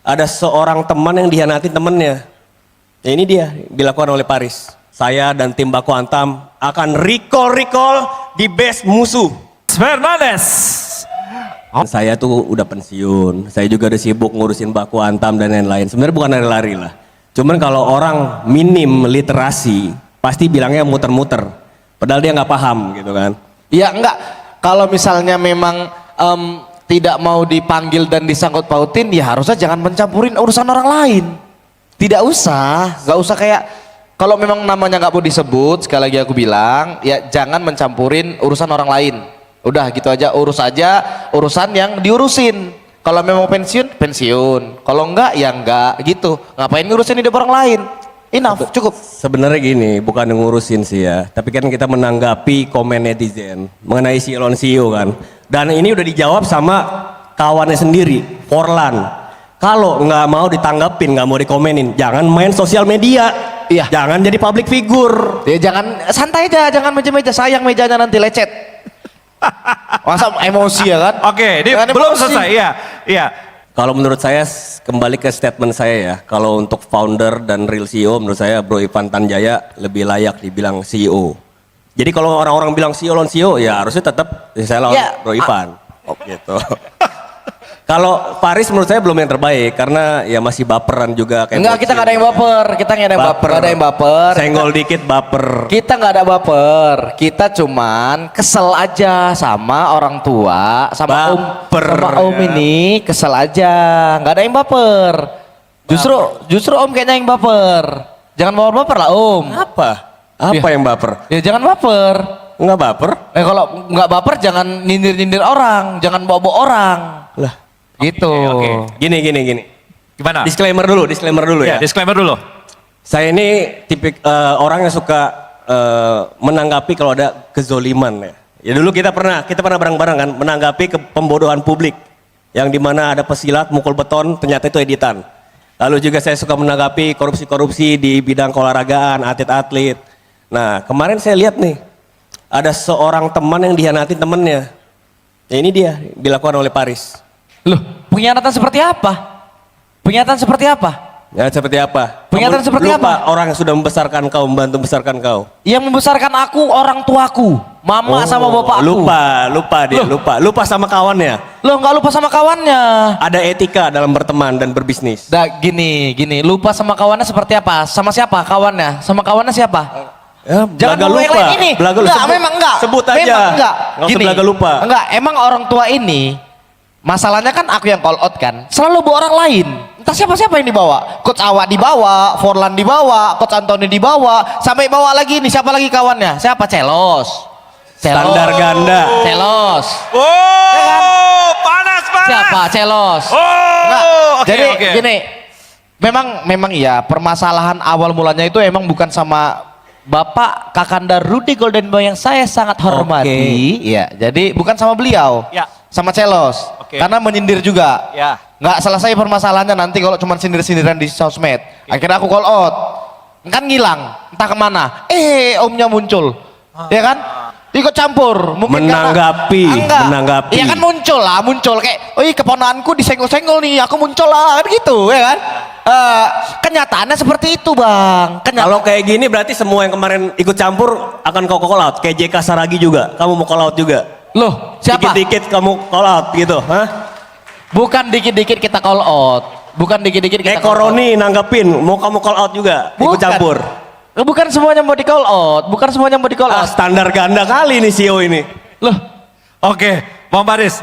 ada seorang teman yang dihianati temennya. Ya ini dia dilakukan oleh Paris. Saya dan tim Baku Hantam akan recall di base musuh. Fernandes. Saya tuh udah pensiun, saya juga udah sibuk ngurusin Baku Hantam dan lain-lain. Sebenarnya bukan lari-lari lah. Cuman kalau orang minim literasi, pasti bilangnya muter-muter. Padahal dia nggak paham gitu kan. Ya enggak, kalau misalnya memang tidak mau dipanggil dan disangkut pautin, ya harusnya jangan mencampurin urusan orang lain. Tidak usah, nggak usah kayak, kalau memang namanya nggak mau disebut, sekali lagi aku bilang, ya jangan mencampurin urusan orang lain. Udah gitu aja, urus aja urusan yang diurusin. Kalau memang pensiun, pensiun. Kalau enggak, ya enggak gitu. Ngapain ngurusin hidup orang lain? Enough, cukup. Sebenarnya gini, bukan ngurusin sih ya, tapi kan kita menanggapi komen netizen mengenai si Elon CEO kan. Dan ini udah dijawab sama kawannya sendiri, Forlan. Kalau nggak mau ditanggapin, nggak mau dikomenin, jangan main sosial media. Iya. Jangan jadi public figure. Ya jangan, santai aja, jangan meja-meja, sayang mejanya nanti lecet. Masa emosi ya kan? Oke, ini Jangan belum emosi. selesai. Iya, iya. Kalau menurut saya, kembali ke statement saya ya, kalau untuk founder dan real CEO, menurut saya Bro Ivan Tanjaya lebih layak dibilang CEO. Jadi kalau orang-orang bilang CEO lawan CEO, ya harusnya tetap saya lawan Ya, Bro Ivan. Oh gitu. Kalau Paris menurut saya belum yang terbaik, karena ya masih baperan juga. Kayak Enggak, kita nggak ada yang baper, kita nggak ada yang baper, nggak ada yang baper. Senggol dikit baper. Kita nggak ada baper, kita cuman kesel aja sama orang tua, sama Baper, sama om ya. ini kesel aja, nggak ada yang baper. Justru om kayaknya yang baper. Jangan baper lah om. Apa? Apa yang baper? Ya jangan baper. Nggak baper? Kalau nggak baper jangan nyindir-nyindir orang, jangan bawa-bawa orang. Lah, Gitu. Oke. gini. Gimana? Disclaimer dulu ya. Ya, disclaimer dulu. Saya ini tipik orang yang suka menanggapi kalau ada kezoliman ya. Ya dulu kita pernah bareng-bareng kan menanggapi pembodohan publik yang dimana ada pesilat mukul beton ternyata itu editan. Lalu juga saya suka menanggapi korupsi-korupsi di bidang keolahragaan, atlet-atlet. Nah kemarin saya lihat nih ada seorang teman yang dihianati temennya. Ya ini dia dilakukan oleh Paris. Loh, pengkhianatan seperti apa? Pengkhianatan seperti apa? Ya seperti apa? Pernyataan Kamu seperti lupa orang yang sudah membesarkan kau, membantu membesarkan kau. Yang membesarkan aku orang tuaku, mama sama bapak aku. Lupa dia, lupa sama kawannya. Loh, nggak lupa sama kawannya. Ada etika dalam berteman dan berbisnis. Gini, lupa sama kawannya seperti apa? Sama siapa kawannya? Sama kawannya siapa? Ya, Jangan belaga ngomong yang lupa. lain ini. Belaga Enggak, sebut- memang enggak. Sebut aja. Memang enggak. Nggak usah belaga lupa. Enggak, emang orang tua ini masalahnya kan aku yang call out kan. Selalu bawa orang lain. Entah siapa-siapa yang dibawa. Coach Awak dibawa, Forlan dibawa, Coach Anthony dibawa, sampai bawa lagi nih siapa lagi kawannya? Siapa? Celos. Standar ganda. Celos. Oh, panas. Siapa? Celos. Oh, Nah, oke, jadi oke. gini, memang iya permasalahan awal mulanya itu emang bukan sama Bapak Kakanda Rudy Golden Boy yang saya sangat hormati. Iya, jadi bukan sama beliau. Ya. Sama Celos. Oke. Karena menyindir juga. Ya. Nggak selesai permasalahannya nanti kalau cuma sindir-sindiran di sosmed. Akhirnya aku call out. Kan ngilang, entah kemana. Omnya muncul. Ya kan? Ikut campur, mungkin Menanggapi, karena, menanggapi. Iya kan muncul kayak, keponakanku disenggol-senggol nih, aku muncul lah, kan gitu, ya kan? Kenyataannya seperti itu bang. Kalau kayak gini berarti semua yang kemarin ikut campur akan kau call out. Kayak JK Saragi juga, kamu mau call out juga. Loh, siapa? Dikit-dikit kamu call out gitu, hah? Bukan dikit-dikit kita call out, bukan dikit-dikit kita Kayak call out. Koroni nanggapin, mau kamu call out juga, ikut Bukan. campur. Bukan semuanya mau di call out, bukan semuanya mau di call out. Standar ganda kali nih CEO ini. Loh, Oke, Bang Paris.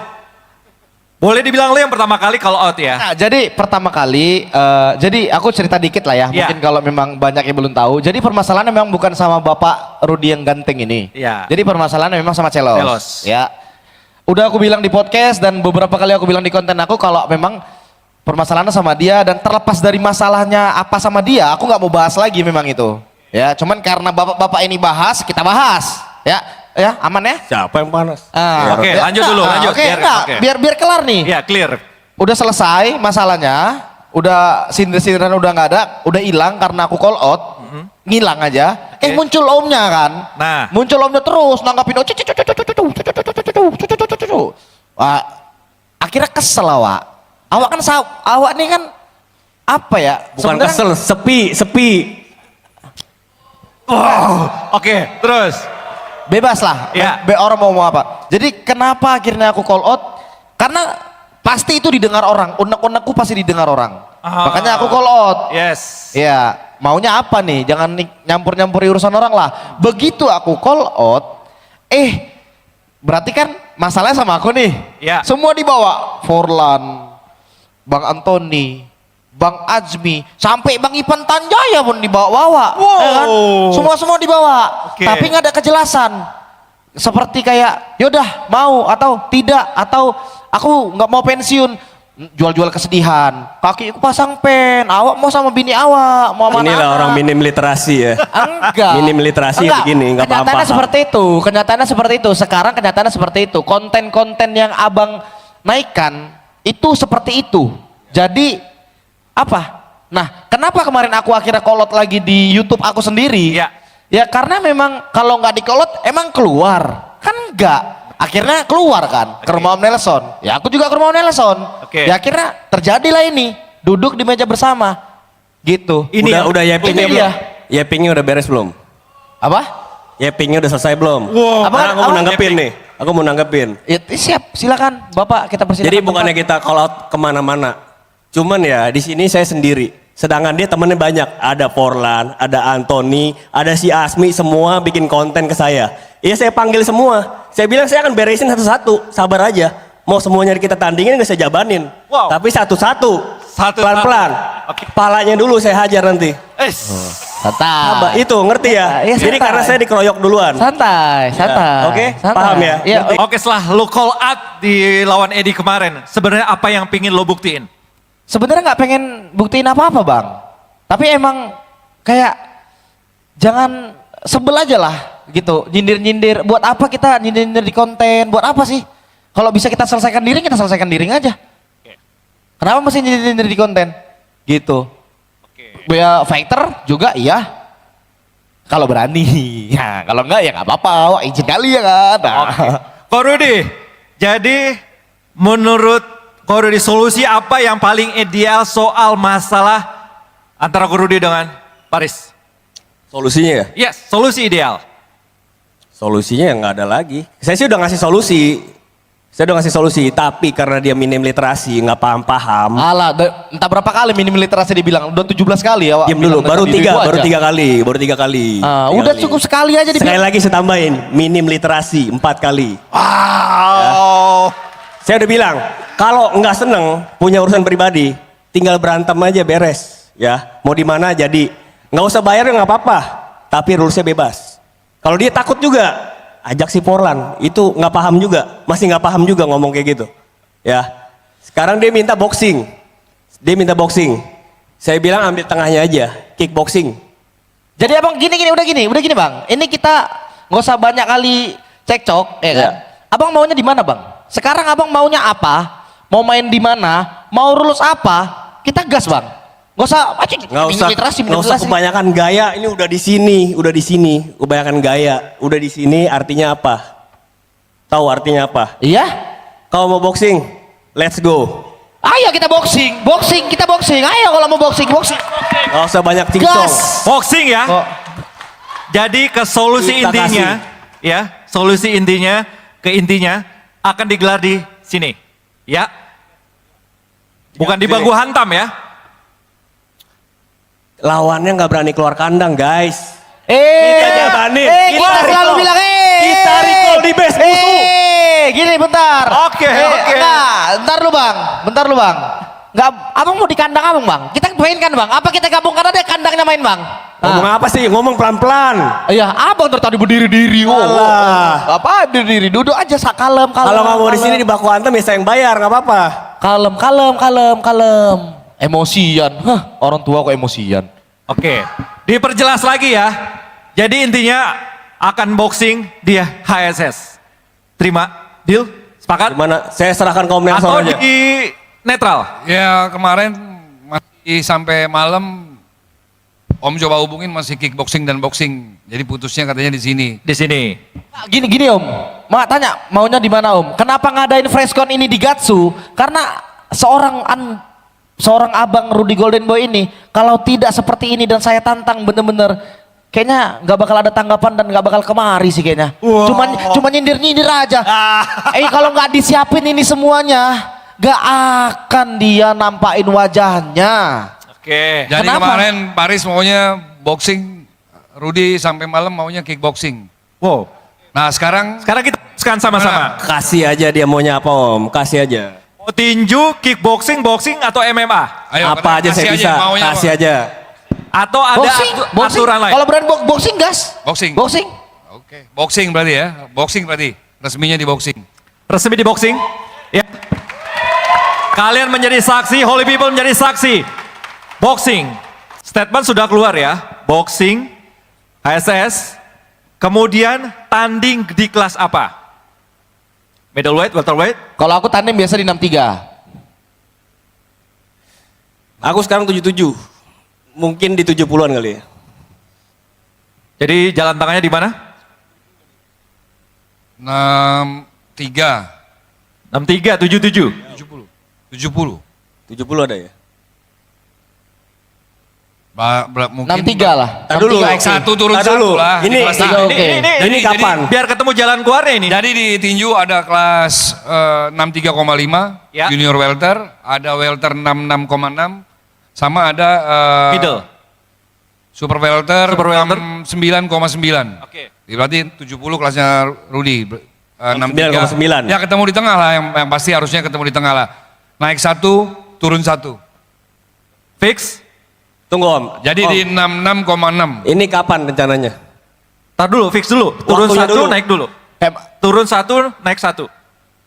Boleh dibilang lu yang pertama kali call out ya? nah, jadi pertama kali, jadi aku cerita dikit lah ya, Iya. mungkin kalau memang banyak yang belum tahu. Jadi permasalahannya memang bukan sama Bapak Rudi yang ganteng ini. Iya. Jadi permasalahannya memang sama Celos. Celos. Ya. Udah aku bilang di podcast dan beberapa kali aku bilang di konten aku kalau memang permasalahannya sama dia dan terlepas dari masalahnya apa sama dia, aku nggak mau bahas lagi memang itu. Ya, cuman karena bapak-bapak ini bahas, kita bahas. Ya, aman ya? Siapa yang panas? Oke, lanjut dulu, lanjut. Oke, Oke. biar kelar nih. Ya, clear. Udah selesai masalahnya, udah sindir-sindiran udah nggak ada, udah hilang karena aku call out, ngilang aja. Oke. Muncul omnya kan, Nah. muncul omnya terus nanggapin, wah, akhirnya kesel awak. Awak kan awak nih kan apa ya? Bukan sebenarnya- kesel, sepi. Oke, terus. Bebas lah, Ya. orang mau ngomong apa. Jadi kenapa akhirnya aku call out? Karena pasti itu didengar orang, unek-unekku pasti didengar orang. Makanya aku call out. Yes. Ya, maunya apa nih? Jangan nyampur-nyampuri urusan orang lah. Begitu aku call out, berarti kan masalahnya sama aku nih. Ya. Semua dibawa. Forlan, Bang Antoni, Bang Azmi, sampai Bang Ipan Tanjaya pun dibawa-bawa. Wow. Ya kan? Semua dibawa. Oke. Tapi nggak ada kejelasan. Seperti kayak, yaudah mau atau tidak, atau aku nggak mau pensiun, jual-jual kesedihan. Kakiku pasang pen, awak mau sama bini awak, mau sama Inilah anak. orang minim literasi ya. Enggak. Minim literasi Enggak. begini, nggak Kenyataannya paham-paham. seperti itu. Kenyataannya seperti itu. Sekarang kenyataannya seperti itu. Konten-konten yang abang naikkan itu seperti itu. Jadi apa? Nah, kenapa kemarin aku akhirnya kolot lagi di YouTube aku sendiri? Ya. Ya karena memang kalau nggak dikolot emang keluar. Kan enggak. Akhirnya keluar kan ke rumah Om Nelson. Ya aku juga ke rumah Om Nelson. Oke. Ya akhirnya terjadilah ini. Duduk di meja bersama. Gitu. Udah yapingnya Ini belum? dia. Yapingnya udah beres belum? Apa? Yapingnya udah selesai belum? Wow. Apa- Nah, aku mau apa- nanggepin nih. Aku mau nanggepin. Ya, siap, silakan Bapak kita persilakan. Jadi bukannya tempat. kita call out kemana-mana. Cuman ya di sini saya sendiri. Sedangkan dia temennya banyak. Ada Forlan, ada Anthony, ada si Asmi, semua bikin konten ke saya. Iya saya panggil semua. Saya bilang saya akan beresin satu-satu. Sabar aja. Mau semuanya kita tandingin nggak saya jabanin. Wow. Tapi satu-satu. Satu-satu. Pelan-pelan. Oke. Palanya dulu saya hajar nanti. Sabar. Santai. Itu ngerti ya? Iya, Jadi santai. karena saya dikeroyok duluan. Santai, santai. Oke, santai. paham ya? Iya, Ngerti. Oke, setelah lu call out di lawan Edi kemarin, sebenarnya apa yang pingin lo buktiin? sebenarnya nggak pengen buktiin apa-apa bang. Tapi emang kayak jangan sebel aja lah gitu. Nyindir-nyindir. Buat apa kita nyindir-nyindir di konten? Buat apa sih? Kalau bisa kita selesaikan diri, kita selesaikan diri aja. Kenapa mesti nyindir-nyindir di konten? Gitu. Ya fighter juga iya. Kalau berani. Ya kalau enggak ya nggak apa-apa. Wah, izin kali ya kan. Nah. Ko Rudi, jadi menurut Ko Rudi solusi apa yang paling ideal soal masalah antara Ko Rudi dengan Paris? Solusinya ya? Yes, solusi ideal. Solusinya ya nggak ada lagi. Saya sih udah ngasih solusi. Saya udah ngasih solusi, tapi karena dia minim literasi, nggak paham-paham. Alah, entah berapa kali minim literasi dibilang. Udah 17 kali ya. Wak, Diam dulu, bilang baru tentang diri tiga, gua baru aja. 3 kali, baru 3 kali. Ah, 3 udah kali. cukup sekali aja Sekali dibilang. lagi saya tambahin, minim literasi 4 kali. Wow. Saya udah bilang, kalau nggak seneng punya urusan pribadi, tinggal berantem aja beres. Ya, mau di mana jadi. Nggak usah bayar nggak apa-apa, tapi rulesnya bebas. Kalau dia takut juga, ajak si Forlan, itu nggak paham juga, masih nggak paham juga ngomong kayak gitu. Ya, sekarang dia minta boxing, Saya bilang ambil tengahnya aja, kickboxing. Jadi abang gini udah gini bang. Ini kita nggak usah banyak kali cekcok, ya kan? Ya. Abang maunya di mana bang? Sekarang abang maunya apa? Mau main di mana? Mau rules apa? Kita gas bang. Nggak usah, Nggak usah kebanyakan gaya. Ini udah di sini. Kebanyakan gaya, udah di sini. Artinya apa? Tahu artinya apa? Iya. Kalau mau boxing, let's go. Ayo kita boxing. Ayo kalau mau boxing. Nggak usah banyak cincong. Gas. Boxing ya. Oh. Jadi ke solusi Kita intinya, ya, solusi intinya ke intinya akan digelar di sini, ya. Bukan di Bagu Hantam ya. Lawannya nggak berani keluar kandang, guys. Kita jabanin. kita selalu recall. bilang Kita recall di base musuh. Gini bentar. Oke, oke. Bentar lu bang. Nggak, abang mau di kandang abang bang. Kita main kan bang. Apa kita gabung karena dia kandangnya main bang? Ngomong apa sih? Ngomong pelan-pelan. Iya, abang tadi berdiri-diri. Alah. Apa berdiri? Duduk aja kalem. Kalau nggak mau di sini di Baku Hantam ya saya yang bayar, nggak apa-apa. Kalem. Emosian. Orang tua kok emosian. Oke, diperjelas lagi ya. Jadi intinya akan boxing di HSS. Terima, deal, sepakat? Gimana? Saya serahkan ke Om Nelson Atau aja. di netral? Ya kemarin masih sampai malam Om coba hubungin masih kickboxing dan boxing. Jadi putusnya katanya di sini. Di sini. Gini om, mak tanya maunya di mana om? Kenapa ngadain freshcon ini di Gatsu? Karena seorang abang Rudy Golden Boy ini kalau tidak seperti ini dan saya tantang bener-bener kayaknya nggak bakal ada tanggapan dan nggak bakal kemari sih kayaknya. Cuma nyindir-nyindir aja. Kalau nggak disiapin ini semuanya, nggak akan dia nampakin wajahnya. Oke. Jadi Kenapa? kemarin Paris maunya boxing, Rudi sampai malam maunya kickboxing. Wow. Nah sekarang Sekarang kita teruskan sama-sama. Kasih aja dia maunya apa Om, kasih aja. Mau tinju, kickboxing, boxing atau MMA? ayo Apa aja saya bisa, maunya kasih apa? aja. Atau ada aturan lain? Kalau berani boxing gas. Boxing. Boxing. Oke, boxing berarti ya. Boxing berarti. Resminya di boxing. Resmi di boxing? Ya. Kalian menjadi saksi, holy people menjadi saksi. Boxing. Statement sudah keluar ya. Boxing, HSS. Kemudian tanding di kelas apa? Middleweight, welterweight? Kalau aku tandem biasa di 63. Aku sekarang 77. Mungkin di 70-an kali ya. Jadi jalan tangannya di mana? 63. 63, 77. 70. 70. 70 ada ya. Mungkin 63 lah. Tar dulu. 63, naik oke. satu turun Tar satu dulu. lah. di Ini- kelas ini- tiga. Oke. Ini kapan? Biar ketemu jalan keluarnya ini. Jadi di tinju ada kelas 63,5 Ya. junior welter, ada welter 66,6, sama ada Middle. super welter, Super welter. 69,9. Oke. Berarti 70 kelasnya Rudi. 69,9. Ya ketemu di tengah lah, yang pasti harusnya ketemu di tengah lah. Naik satu, turun satu. Fix. Tunggu Om. Jadi Om, di 66,6. ini kapan rencananya? Tar dulu, fix dulu. Turun Waktunya satu, dulu. naik dulu. Turun satu, naik satu.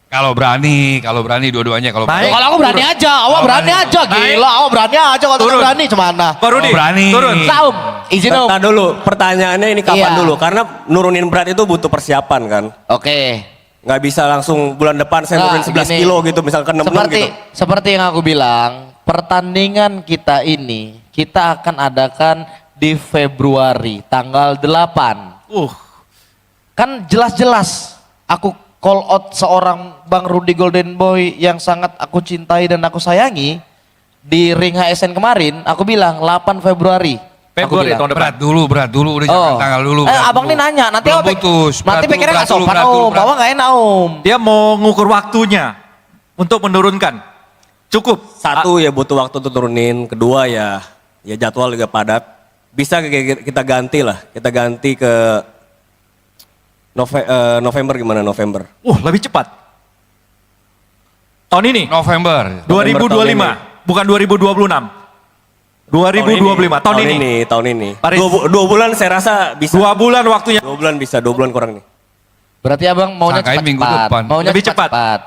Kalau berani dua-duanya kalau Naik. Kalau aku berani aja, awak berani aja, gila, awak berani aja kalau tidak Turun. berani cemana? Pak Rudi, berani. turun. Nah, Om, izin Om. Bentar dulu, pertanyaannya ini kapan Iya. dulu? Karena nurunin berat itu butuh persiapan kan. Oke. Nggak bisa langsung bulan depan saya Nah, nurunin 11 gini. kilo gitu, misalkan 6 bulan Seperti gitu. seperti yang aku bilang, pertandingan kita ini kita akan adakan di Februari tanggal 8. Kan jelas-jelas aku call out seorang Bang Rudy Golden Boy yang sangat aku cintai dan aku sayangi di ring HSN kemarin. Aku bilang 8 Februari. Aku Februari bilang. tahun depan. berat dulu, udah jangan tanggal dulu. berat abang dulu. nih nanya, nanti Belum awak putus. nanti pikirnya nggak sopan berat dulu, Om, berat. awak nggak enak Om. Dia mau ngukur waktunya untuk menurunkan. Cukup. Satu ya butuh waktu untuk turunin, kedua ya jadwal juga padat. Bisa kita ganti lah, kita ganti ke November gimana November? Lebih cepat. Tahun ini, November. 2025, bukan 2026. 2025, tahun ini. Tahun ini. Paris. Dua bulan saya rasa bisa. 2 bulan waktunya. 2 bulan bisa, 2 bulan kurang nih. Berarti abang maunya Sangkain minggu cepat-cepat. depan. Maunya Lebih cepat. cepat-cepat.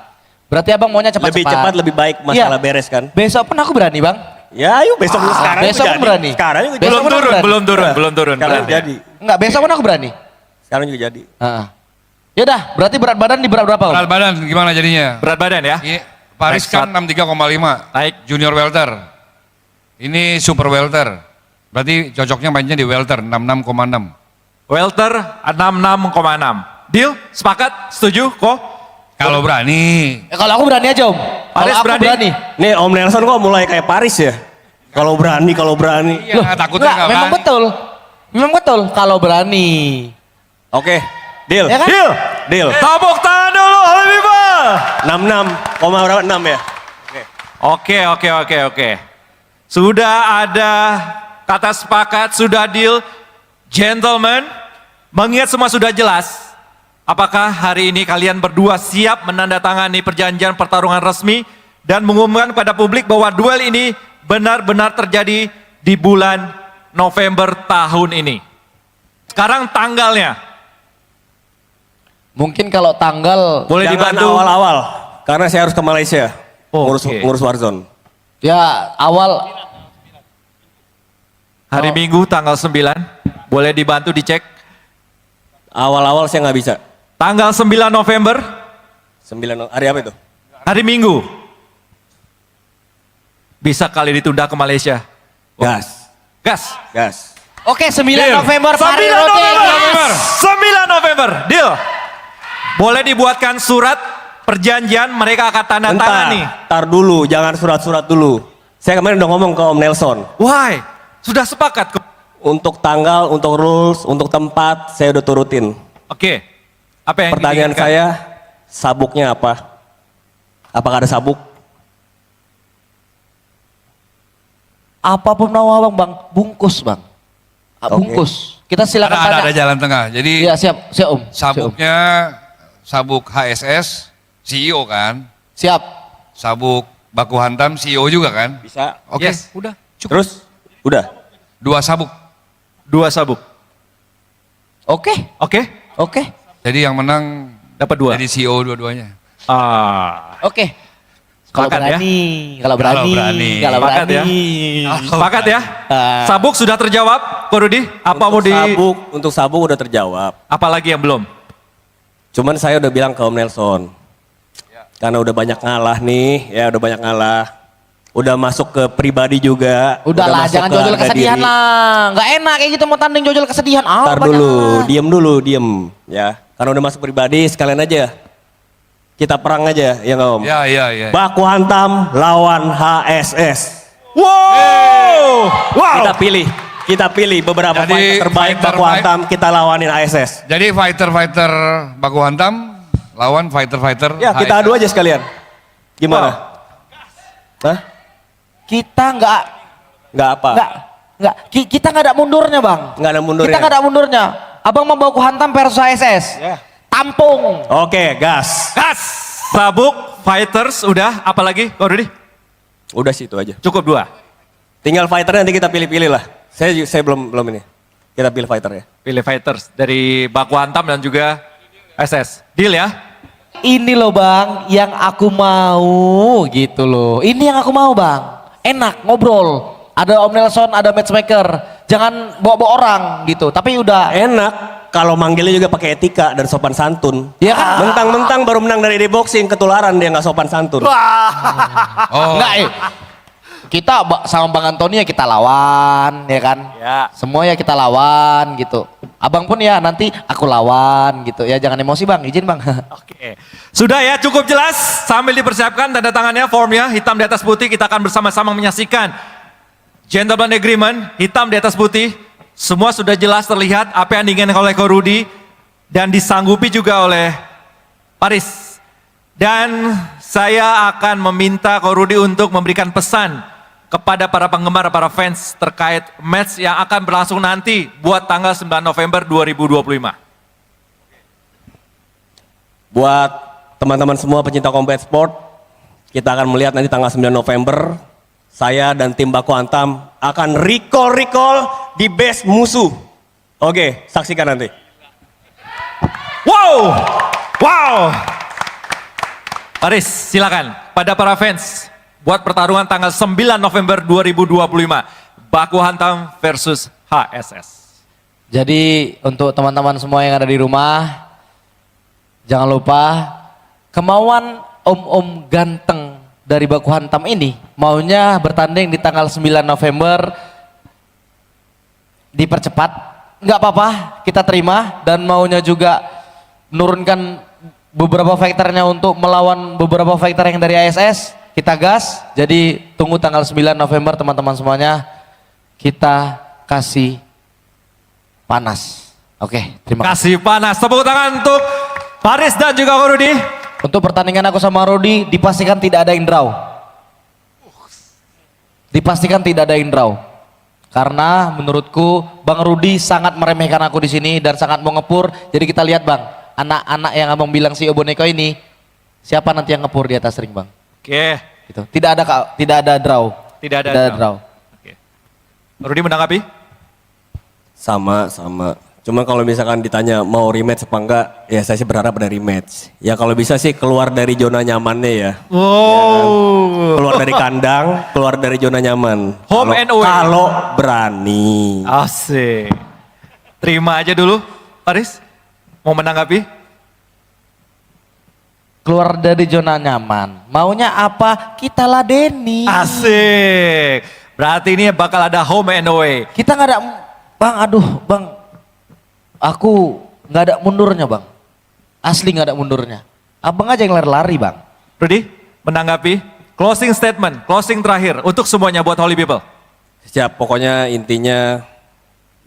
Berarti abang maunya cepat-cepat. Lebih cepat, lebih baik, masalah Iya. beres kan. Besok pun aku berani bang. Ya ayo besok sekarang besok juga pun berani. Sekarang juga Besok Belum pun turun, berani. belum turun, belum turun. Sekarang Berarti. jadi. Enggak, besok pun aku berani. Sekarang juga jadi. Yaudah, berarti berat badan di berat berapa Om? Berat badan gimana jadinya? Berat badan ya. Ini Paris Naik kan sat- 63,5. Naik. Junior welter. Ini super welter. Berarti cocoknya mainnya di welter 66,6. Welter 66,6. Deal? Sepakat? Setuju? Kok? Kalau berani. Kalau aku berani aja Om. Kalau Paris aku berani? berani. Nih Om Nelson kok mulai kayak Paris ya? Kalau berani. Iya, takutnya Enggak, nggak memang berani. betul. Memang betul kalau berani. Oke, deal. Ya kan? Deal? Deal. Tepuk tangan dulu, Holy People. 66, koma berapa? 6 ya? Oke. Sudah ada kata sepakat, sudah deal. Gentlemen, mengingat semua sudah jelas, apakah hari ini kalian berdua siap menandatangani perjanjian pertarungan resmi dan mengumumkan kepada publik bahwa duel ini benar-benar terjadi di bulan November tahun ini? Sekarang tanggalnya. Mungkin kalau tanggal Boleh Jangan dibantu? awal-awal, karena saya harus ke Malaysia. Oke. Ngurus Warzone. ya awal Hari Minggu tanggal 9. Boleh dibantu dicek. Awal-awal saya nggak bisa. Tanggal 9 November, 9 hari apa itu? hari Minggu. Bisa kali ditunda ke Malaysia. Gas. Gas. Oke, 9 Deal. November 9 Fahri Roti. November. 9 November. Deal. Boleh dibuatkan surat perjanjian mereka akan tanda tangan nih. Tar dulu, jangan surat-surat dulu. Saya kemarin udah ngomong ke Om Nelson. Why? Sudah sepakat. Untuk tanggal, untuk rules, untuk tempat, saya udah turutin. Oke. Apa yang Pertanyaan diinginkan? saya, sabuknya apa? Apakah ada sabuk? Apapun mau abang bang, bungkus bang. Oke. Bungkus. Kita silakan Ada tanya. jalan tengah. Jadi Iya siap, siap om. Siap, Om. sabuknya sabuk HSS CEO kan, Siap. sabuk baku hantam CEO juga kan. Bisa. Oke, Yes. udah cukup. Terus? Udah. 2 sabuk. 2 sabuk. Oke, Oke. oke, Jadi yang menang Dapat 2. jadi CEO dua-duanya. oke. Kalau Sepakat ya? berani, kalau berani, Kalau berani. kalau Sepakat ya? berani. Sepakat ya? Sabuk sudah terjawab, Ko Rudi. Apa mau di Untuk sabuk udah terjawab. apa lagi yang belum? Cuman saya udah bilang ke Om Nelson. Karena udah banyak ngalah nih, ya udah banyak ngalah. Udah masuk ke pribadi juga. Udahlah, masuk jangan ke jojol harga kesedihan diri. lah. Nggak enak kayak gitu mau tanding jojol kesedihan. Ah, Ntar dulu, diem ya. Karena udah masuk pribadi, sekalian aja. Kita perang aja, ya nggak Om? Ya. Baku hantam lawan HSS. Wow! Kita pilih beberapa Jadi, fighter terbaik fighter baku hantam, kita lawanin HSS. Jadi fighter-fighter baku hantam lawan fighter-fighter Ya, kita HSS. adu aja sekalian. Gimana? Hah? Kita nggak, Nggak apa? kita nggak ada mundurnya bang. Nggak ada mundurnya. Kita nggak ada mundurnya. Abang mau baku hantam versus ASS. Ya. Tampung. Oke, gas. Gas! Sabuk, fighters, udah. Apa lagi, Ko Rudi? Udah situ aja. Cukup 2. Tinggal fighternya nanti kita pilih-pilih lah. Saya belum ini. Kita pilih fighternya. Pilih fighters dari Baku Hantam dan juga SS. Deal ya? Ini loh bang, yang aku mau gitu loh. Ini yang aku mau bang. Enak ngobrol. Ada Om Nelson, ada matchmaker. Jangan bawa-bawa orang gitu. Tapi udah. Enak kalau manggilnya juga pakai etika dan sopan santun. Ya kan? Mentang-mentang baru menang dari D-boxing, ketularan dia nggak sopan santun. Oh, Enggak kita sama Bang Antoni ya kita lawan ya kan. Ya. Semua ya kita lawan gitu. Abang pun ya nanti aku lawan gitu. Ya jangan emosi bang, izin bang. Oke. Sudah ya, cukup jelas. Sambil dipersiapkan tanda tangannya, formnya, hitam di atas putih. Kita akan bersama-sama menyaksikan gentleman agreement, hitam di atas putih. Semua sudah jelas terlihat apa yang diinginkan oleh Ko Rudi. Dan disanggupi juga oleh Paris. Dan saya akan meminta Ko Rudi untuk memberikan pesan kepada para penggemar, para fans terkait match yang akan berlangsung nanti buat tanggal 9 November 2025. Buat teman-teman semua pecinta combat sport, kita akan melihat nanti tanggal 9 November, saya dan tim Baku Hantam akan recall di base musuh. Oke, saksikan nanti. Wow! Wow! Paris, silakan. Pada para fans, buat pertarungan tanggal 9 November 2025. Baku Hantam versus HSS. Jadi untuk teman-teman semua yang ada di rumah, jangan lupa kemauan om-om ganteng dari Baku Hantam ini maunya bertanding di tanggal 9 November. Dipercepat, nggak apa-apa, kita terima. Dan maunya juga menurunkan beberapa fighternya untuk melawan beberapa fighter yang dari ASS, kita gas. Jadi tunggu tanggal 9 November teman-teman semuanya, kita kasih panas. Oke, terima kasih. Kasih panas. Tepuk tangan untuk Paris dan juga Ko Rudi. Untuk pertandingan aku sama Rudi dipastikan tidak ada in draw. Dipastikan tidak ada in draw. Karena menurutku Bang Rudi sangat meremehkan aku di sini dan sangat mau ngepur. Jadi kita lihat Bang, anak-anak yang abang bilang si Boneko ini, siapa nanti yang ngepur di atas ring Bang? Oke. Gitu. Tidak ada draw. Tidak ada draw. draw. Oke. Rudi menanggapi? Sama. Cuma kalau misalkan ditanya mau rematch apa enggak, ya saya sih berharap ada rematch. Ya kalau bisa sih keluar dari zona nyamannya ya. Wow. Keluar dari kandang, keluar dari zona nyaman. Home and away. Kalau berani. Asik. Terima aja dulu, Paris. Mau menanggapi? Keluar dari zona nyaman. Maunya apa? Kita ladeni. Asik. Berarti ini bakal ada home and away. Kita nggak ada, Bang. Aduh, Bang. Aku nggak ada mundurnya, Bang. Asli nggak ada mundurnya. Abang aja yang lari-lari, Bang. Rudi, menanggapi? closing statement, closing terakhir untuk semuanya buat Holy People. Siap, pokoknya intinya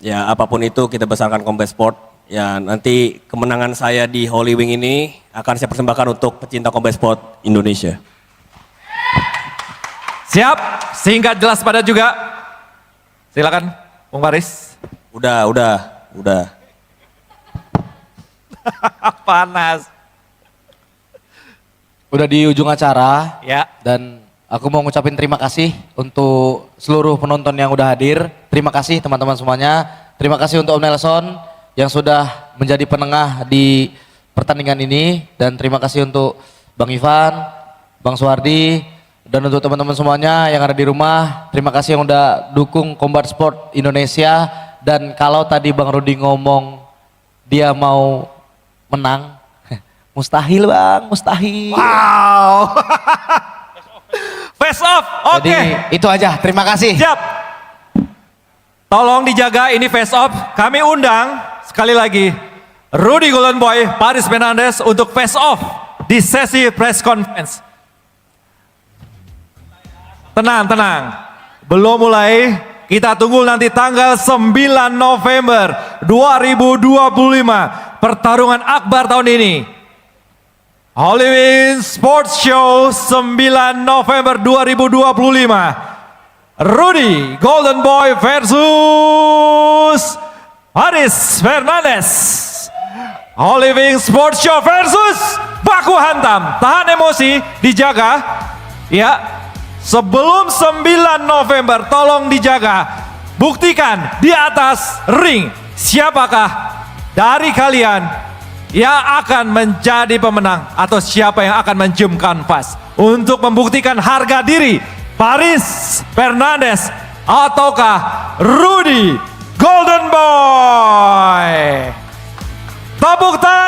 ya apapun itu kita besarkan Combat Sport. Ya nanti kemenangan saya di Holy Wing ini akan saya persembahkan untuk pecinta Combat Sport Indonesia. Siap, singkat jelas padat juga. Silakan, Bung Faris. Udah. Panas. Udah di ujung acara. Ya. Dan aku mau ngucapin terima kasih untuk seluruh penonton yang udah hadir. Terima kasih teman-teman semuanya. Terima kasih untuk Om Nelson yang sudah menjadi penengah di pertandingan ini. Dan terima kasih untuk Bang Ivan, Bang Suwardi, dan untuk teman-teman semuanya yang ada di rumah. Terima kasih yang udah dukung Combat Sport Indonesia. Dan kalau tadi Bang Rudi ngomong dia mau menang, mustahil Bang, mustahil. Wow. Face off, oke. Jadi itu aja, terima kasih. Siap. Tolong dijaga ini face off. Kami undang sekali lagi Rudy Golden Boy, Paris Fernandes untuk face off di sesi press conference. Tenang. Belum mulai. Kita tunggu nanti tanggal 9 November 2025. Pertarungan akbar tahun ini. Holy Wing Sports Show 9 November 2025. Rudy Golden Boy versus Paris Fernandes. Holy Wing Sports Show versus baku hantam. Tahan emosi, dijaga. Ya, sebelum 9 November tolong dijaga. Buktikan di atas ring siapakah dari kalian yang akan menjadi pemenang atau siapa yang akan mencium kanvas untuk membuktikan harga diri Paris Fernandes ataukah Rudy Golden Boy. Tepuk tangan.